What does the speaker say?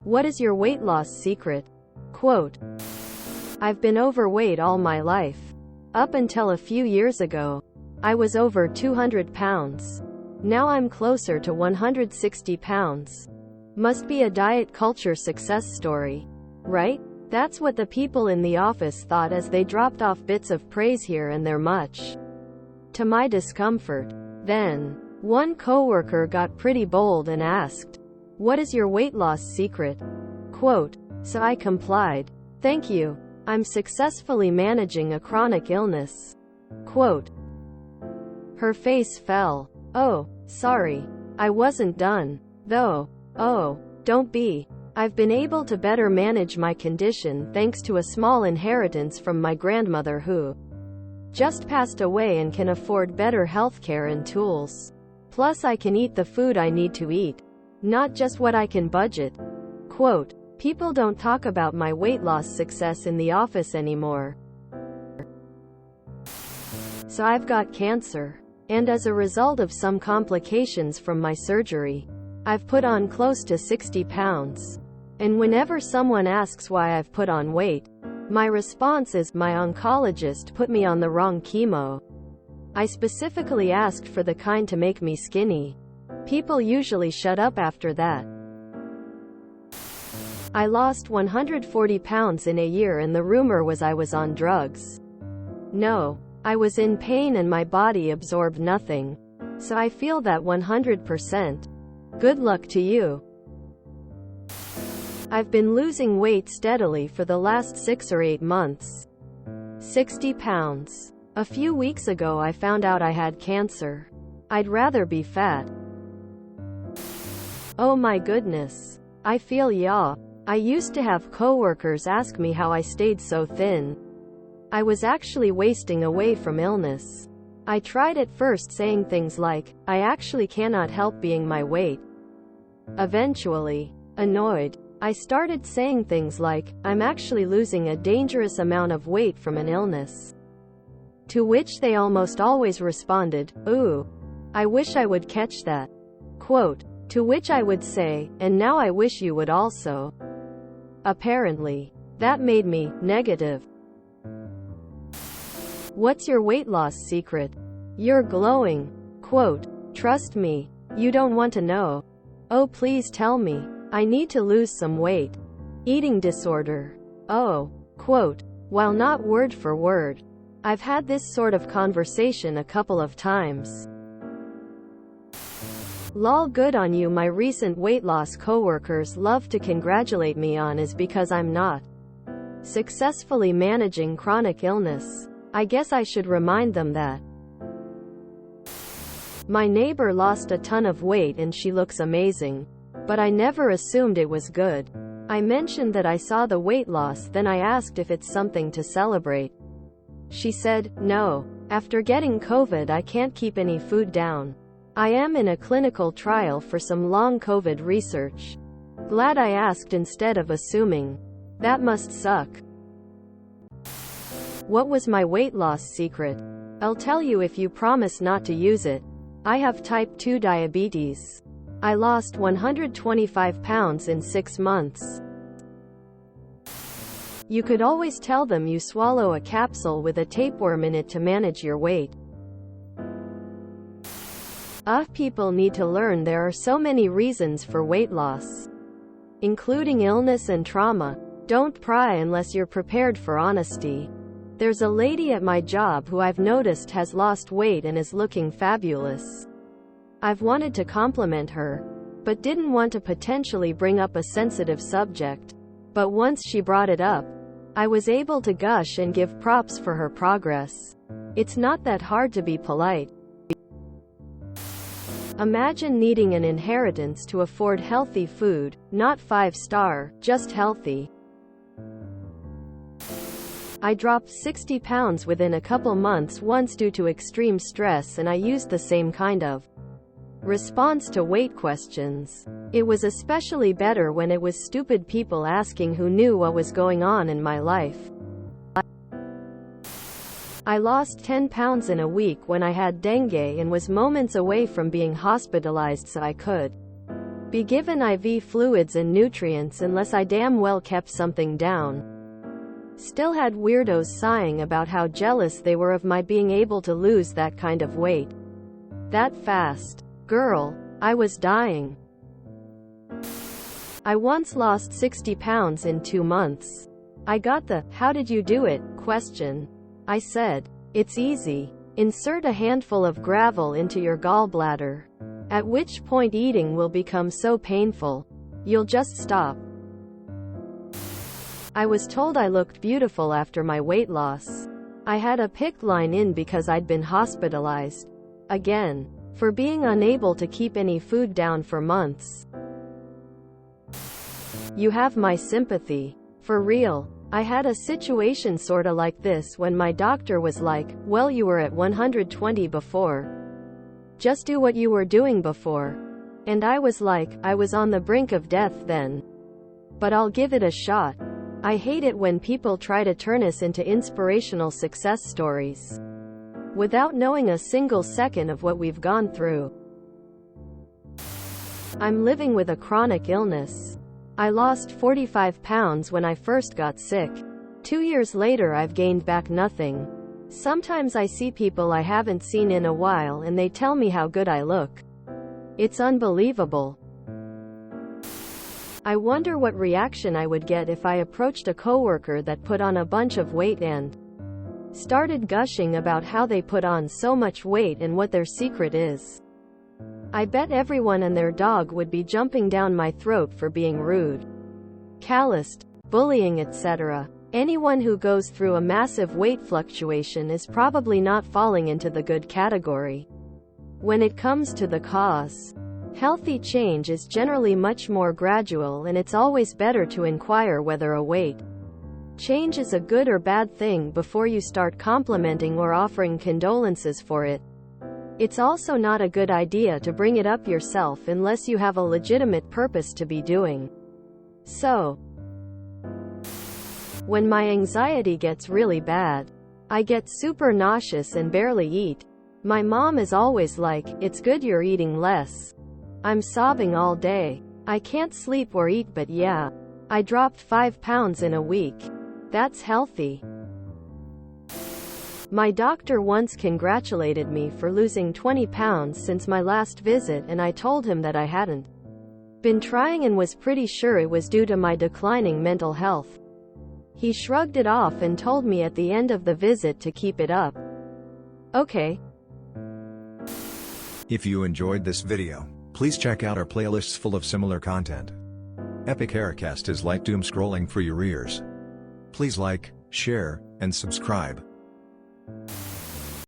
What is your weight loss secret? Quote, I've been overweight all my life. Up until a few years ago, I was over 200 pounds. Now I'm closer to 160 pounds. Must be a diet culture success story, right? That's what the people in the office thought as they dropped off bits of praise here and there, much to my discomfort. Then, one coworker got pretty bold and asked, what is your weight loss secret? Quote, so I complied. Thank you. I'm successfully managing a chronic illness. Quote. Her face fell. Oh, sorry. I wasn't done. Though. Oh, don't be. I've been able to better manage my condition thanks to a small inheritance from my grandmother who just passed away and can afford better healthcare and tools. Plus I can eat the food I need to eat, not just what I can budget. Quote, people don't talk about my weight loss success in the office anymore. So I've got cancer. And as a result of some complications from my surgery, I've put on close to 60 pounds. And whenever someone asks why I've put on weight, my response is, my oncologist put me on the wrong chemo. I specifically asked for the kind to make me skinny. People usually shut up after that. I lost 140 pounds in a year and the rumor was I was on drugs. No, I was in pain and my body absorbed nothing. So I feel that 100%. Good luck to you. I've been losing weight steadily for the last 6 or 8 months. 60 pounds. A few weeks ago I found out I had cancer. I'd rather be fat. Oh my goodness. I feel yaw. I used to have coworkers ask me how I stayed so thin. I was actually wasting away from illness. I tried at first saying things like, I actually cannot help being my weight. Eventually, annoyed, I started saying things like, I'm actually losing a dangerous amount of weight from an illness. To which they almost always responded, ooh, I wish I would catch that. Quote, to which I would say, and now I wish you would also. Apparently, that made me negative. What's your weight loss secret? You're glowing. Quote, trust me, you don't want to know. Oh, please tell me. I need to lose some weight. Eating disorder. Oh. Quote, while not word for word. I've had this sort of conversation a couple of times. Lol, good on you. My recent weight loss coworkers love to congratulate me on is because I'm not successfully managing chronic illness. I guess I should remind them that. My neighbor lost a ton of weight and she looks amazing. But I never assumed it was good. I mentioned that I saw the weight loss, then I asked if it's something to celebrate. She said, no. After getting COVID I can't keep any food down. I am in a clinical trial for some long COVID research. Glad I asked instead of assuming. That must suck. What was my weight loss secret? I'll tell you if you promise not to use it. I have type 2 diabetes. I lost 125 pounds in 6 months. You could always tell them you swallow a capsule with a tapeworm in it to manage your weight. People need to learn there are so many reasons for weight loss, including illness and trauma. Don't pry unless you're prepared for honesty. There's a lady at my job who I've noticed has lost weight and is looking fabulous. I've wanted to compliment her, but didn't want to potentially bring up a sensitive subject. But once she brought it up, I was able to gush and give props for her progress. It's not that hard to be polite. Imagine needing an inheritance to afford healthy food, not 5-star, just healthy. I dropped 60 pounds within a couple months once due to extreme stress, and I used the same kind of response to weight questions. It was especially better when it was stupid people asking who knew what was going on in my life. I lost 10 pounds in a week when I had dengue and was moments away from being hospitalized so I could be given IV fluids and nutrients unless I damn well kept something down. Still had weirdos sighing about how jealous they were of my being able to lose that kind of weight that fast. Girl, I was dying. I once lost 60 pounds in 2 months. I got the "how did you do it?" question. I said, "It's easy. Insert a handful of gravel into your gallbladder. At which point eating will become so painful, you'll just stop." I was told I looked beautiful after my weight loss. I had a pick line in because I'd been hospitalized, again, for being unable to keep any food down for months. You have my sympathy. For real. I had a situation sorta like this when my doctor was like, "Well, you were at 120 before. Just do what you were doing before." And I was like, I was on the brink of death then. But I'll give it a shot. I hate it when people try to turn us into inspirational success stories without knowing a single second of what we've gone through. I'm living with a chronic illness. I lost 45 pounds when I first got sick. 2 years later I've gained back nothing. Sometimes I see people I haven't seen in a while and they tell me how good I look. It's unbelievable. I wonder what reaction I would get if I approached a coworker that put on a bunch of weight and started gushing about how they put on so much weight and what their secret is. I bet everyone and their dog would be jumping down my throat for being rude, calloused, bullying, etc. Anyone who goes through a massive weight fluctuation is probably not falling into the good category. When it comes to the cause, healthy change is generally much more gradual, and it's always better to inquire whether a weight change is a good or bad thing before you start complimenting or offering condolences for it. It's also not a good idea to bring it up yourself unless you have a legitimate purpose to be doing so. When my anxiety gets really bad, I get super nauseous and barely eat. My mom is always like, "It's good you're eating less." I'm sobbing all day. I can't sleep or eat, but yeah, I dropped 5 pounds in a week. That's healthy. My doctor once congratulated me for losing 20 pounds since my last visit, and I told him that I hadn't been trying and was pretty sure it was due to my declining mental health. He shrugged it off and told me at the end of the visit to keep it up. Okay. If you enjoyed this video, please check out our playlists full of similar content. Epic Haircast is like doom scrolling for your ears. Please like, share, and subscribe.